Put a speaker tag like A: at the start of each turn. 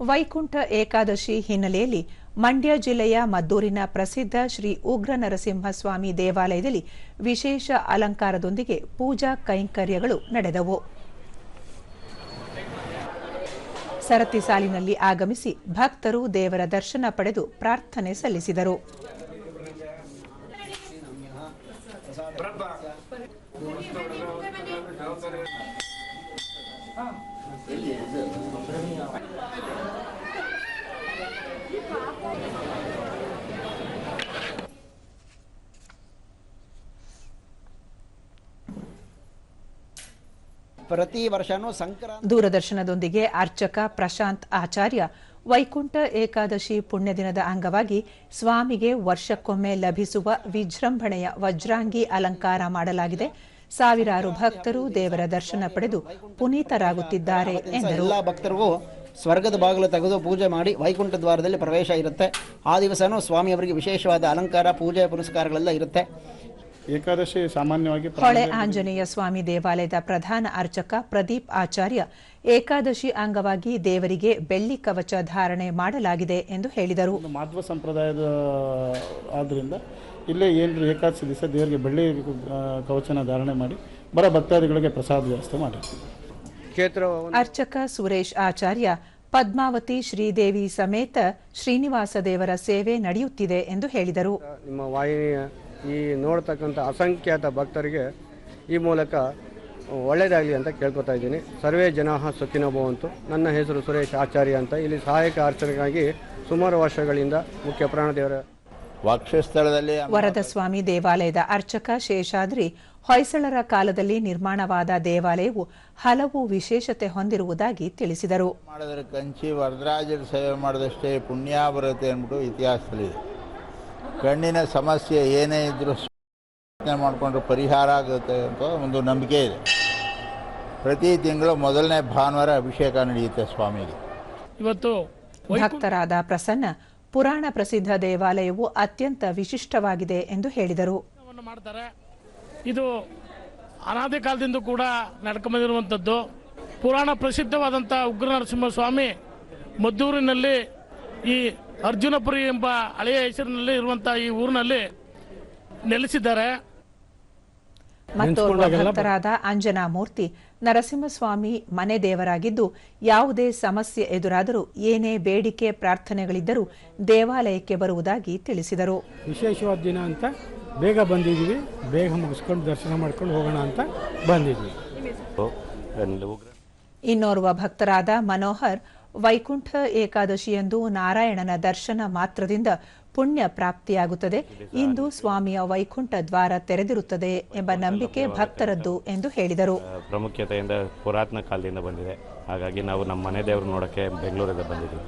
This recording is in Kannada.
A: ವೈಕುಂಠ ಏಕಾದಶಿ ಹಿನ್ನೆಲೆಯಲ್ಲಿ ಮಂಡ್ಯ ಜಿಲ್ಲೆಯ ಮದ್ದೂರಿನ ಪ್ರಸಿದ್ಧ ಶ್ರೀ ಉಗ್ರ ನರಸಿಂಹಸ್ವಾಮಿ ದೇವಾಲಯದಲ್ಲಿ ವಿಶೇಷ ಅಲಂಕಾರದೊಂದಿಗೆ ಪೂಜಾ ಕೈಂಕರ್ಯಗಳು ನಡೆದವು. ಸರತಿ ಸಾಲಿನಲ್ಲಿ ಆಗಮಿಸಿ ಭಕ್ತರು ದೇವರ ದರ್ಶನ ಪಡೆದು ಪ್ರಾರ್ಥನೆ ಸಲ್ಲಿಸಿದರು.
B: ಪ್ರತಿ ವರ್ಷನೂ
A: ದೂರದರ್ಶನದೊಂದಿಗೆ ಅರ್ಚಕ ಪ್ರಶಾಂತ್ ಆಚಾರ್ಯ ವೈಕುಂಠ ಏಕಾದಶಿ ಪುಣ್ಯ ದಿನದ ಅಂಗವಾಗಿ ಸ್ವಾಮಿಗೆ ವರ್ಷಕ್ಕೊಮ್ಮೆ ಲಭಿಸುವ ವಿಜೃಂಭಣೆಯ ವಜ್ರಾಂಗಿ ಅಲಂಕಾರ ಮಾಡಲಾಗಿದೆ. ಸಾವಿರಾರು ಭಕ್ತರು ದೇವರ ದರ್ಶನ ಪಡೆದು ಪುನೀತರಾಗುತ್ತಿದ್ದಾರೆ ಎಂದರು.
B: ಎಲ್ಲ ಭಕ್ತರಿಗೂ ಸ್ವರ್ಗದ ಬಾಗಿಲು ತೆಗೆದು ಪೂಜೆ ಮಾಡಿ ವೈಕುಂಠ ದ್ವಾರದಲ್ಲಿ ಪ್ರವೇಶ ಇರುತ್ತೆ. ಆ ದಿವಸನೂ ಸ್ವಾಮಿಯವರಿಗೆ ವಿಶೇಷವಾದ ಅಲಂಕಾರ, ಪೂಜೆ ಪುನಸ್ಕಾರಗಳೆಲ್ಲ ಇರುತ್ತೆ.
C: ಏಕಾದಶಿ ಸಾಮಾನ್ಯವಾಗಿ
A: ಹೊಳೆ ಆಂಜನೇಯ ಸ್ವಾಮಿ ದೇವಾಲಯದ ಪ್ರಧಾನ ಅರ್ಚಕ ಪ್ರದೀಪ್ ಆಚಾರ್ಯ ಏಕಾದಶಿ ಅಂಗವಾಗಿ ದೇವರಿಗೆ ಬೆಳ್ಳಿ ಕವಚ ಧಾರಣೆ ಮಾಡಲಾಗಿದೆ ಎಂದು ಹೇಳಿದರು.
C: ಮಾಧ್ವ ಸಂಪ್ರದಾಯದ ಆದ್ರಿಂದ ಇಲ್ಲೇ ಏನ್ರಿ ಏಕಾದಶಿ ದಿವಸ ದೇವರಿಗೆ ಬೆಳ್ಳಿ ಕವಚನ ಧಾರಣೆ ಮಾಡಿ ಬರ ಭಕ್ತಾದಿಗಳಿಗೆ ಪ್ರಸಾದ ವ್ಯವಸ್ಥೆ ಮಾಡಿರ್ತೀವಿ.
A: ಅರ್ಚಕ ಸುರೇಶ್ ಆಚಾರ್ಯ ಪದ್ಮಾವತಿ ಶ್ರೀದೇವಿ ಸಮೇತ ಶ್ರೀನಿವಾಸ ದೇವರ ಸೇವೆ ನಡೆಯುತ್ತಿದೆ ಎಂದು ಹೇಳಿದರು.
D: ನಿಮ್ಮ ವಾಹಿನಿಯ ಈ ನೋಡ್ತಕ್ಕಂಥ ಅಸಂಖ್ಯಾತ ಭಕ್ತರಿಗೆ ಈ ಮೂಲಕ ಒಳ್ಳೆಯದಾಗಲಿ ಅಂತ ಕೇಳ್ಕೊತಾ ಇದ್ದೀನಿ. ಸರ್ವೇ ಜನಾಃ ಸುಖಿನೋ ಭವಂತು. ನನ್ನ ಹೆಸರು ಸುರೇಶ್ ಆಚಾರ್ಯ ಅಂತ. ಇಲ್ಲಿ ಸಹಾಯಕ ಅರ್ಚಕರಾಗಿ ಸುಮಾರು ವರ್ಷಗಳಿಂದ ಮುಖ್ಯ ಪ್ರಾಣದೇವರ
E: ವಾಕ್ಷಸ್ಥಳದಲ್ಲಿ
A: ವರದಸ್ವಾಮಿ ದೇವಾಲಯದ ಅರ್ಚಕ ಶೇಷಾದ್ರಿ ಹೊಯ್ಸಳರ ಕಾಲದಲ್ಲಿ ನಿರ್ಮಾಣವಾದ ದೇವಾಲಯವು ಹಲವು ವಿಶೇಷತೆ ಹೊಂದಿರುವುದಾಗಿ ತಿಳಿಸಿದರು.
E: ಮಾಡಿದ್ರೆ ಕಂಚಿ ವರದರಾಜರ ಸೇವೆ ಮಾಡಿದಷ್ಟೇ ಪುಣ್ಯ ಬರುತ್ತೆ ಅಂದ್ಬಿಟ್ಟು ಇತಿಹಾಸದಲ್ಲಿದೆ. ಕಣ್ಣಿನ ಸಮಸ್ಯೆ ಏನೇ ಇದ್ರೂ ಮಾಡಿಕೊಂಡ್ರೆ ಪರಿಹಾರ ಆಗುತ್ತೆ ಅಂತ ಒಂದು ನಂಬಿಕೆ ಇದೆ. ಪ್ರತಿ ತಿಂಗಳು ಮೊದಲನೇ ಭಾನುವಾರ ಅಭಿಷೇಕ ನಡೆಯುತ್ತೆ ಸ್ವಾಮಿಗೆ.
A: ಇವತ್ತು ಭಕ್ತರಾದ ಪ್ರಸನ್ನ ಪುರಾಣ ಪ್ರಸಿದ್ಧ ದೇವಾಲಯವು ಅತ್ಯಂತ ವಿಶಿಷ್ಟವಾಗಿದೆ ಎಂದು ಹೇಳಿದರು.
F: ಇದು ಅನಾದಿ ಕಾಲದಿಂದ ಕೂಡ ನಡ್ಕೊಂಬಂದಿರುವಂಥದ್ದು. ಪುರಾಣ ಪ್ರಸಿದ್ಧವಾದಂಥ ಉಗ್ರ ನರಸಿಂಹ ಸ್ವಾಮಿ ಮದ್ದೂರಿನಲ್ಲಿ ಈ ಅರ್ಜುನಪುರಿ ಎಂಬ ಹಳೆಯ ಹೆಸರಿನಲ್ಲಿ ಇರುವಂತಹ ಈ ಊರಿನಲ್ಲಿ ನೆಲೆಸಿದ್ದಾರೆ.
A: ಮತ್ತೋರ್ವ ಭಕ್ತರಾದ ಅಂಜನಾ ಮೂರ್ತಿ ನರಸಿಂಹಸ್ವಾಮಿ ಮನೆ ದೇವರಾಗಿದ್ದು ಯಾವುದೇ ಸಮಸ್ಯೆ ಎದುರಾದರೂ ಏನೇ ಬೇಡಿಕೆ ಪ್ರಾರ್ಥನೆಗಳಿದ್ದರೂ ದೇವಾಲಯಕ್ಕೆ ಬರುವುದಾಗಿ ತಿಳಿಸಿದರು.
G: ವಿಶೇಷವಾದ ದಿನ ಅಂತ ಬೇಗ ಬಂದಿದ್ದೀವಿ, ಬೇಗ ಮುಗಿಸ್ಕೊಂಡು ದರ್ಶನ ಮಾಡ್ಕೊಂಡು ಹೋಗೋಣ ಅಂತ ಬಂದಿದ್ವಿ.
A: ಇನ್ನೋರ್ವ ಭಕ್ತರಾದ ಮನೋಹರ್ ವೈಕುಂಠ ಏಕಾದಶಿಯಂದು ನಾರಾಯಣನ ದರ್ಶನ ಮಾತ್ರದಿಂದ ಪುಣ್ಯ ಪ್ರಾಪ್ತಿಯಾಗುತ್ತದೆ. ಇಂದು ಸ್ವಾಮಿಯ ವೈಕುಂಠ ದ್ವಾರ ತೆರೆದಿರುತ್ತದೆ ಎಂಬ ನಂಬಿಕೆ ಭಕ್ತರದ್ದು ಎಂದು ಹೇಳಿದರು.
H: ಪ್ರಾಮುಖ್ಯತೆಯಿಂದ ಪುರಾತನ ಕಾಲದಿಂದ ಬಂದಿದೆ. ಹಾಗಾಗಿ ನಾವು ನಮ್ಮ ಮನೆ ದೇವರು ನೋಡಕ್ಕೆ ಬೆಂಗಳೂರಿಂದ ಬಂದಿದ್ದೀವಿ.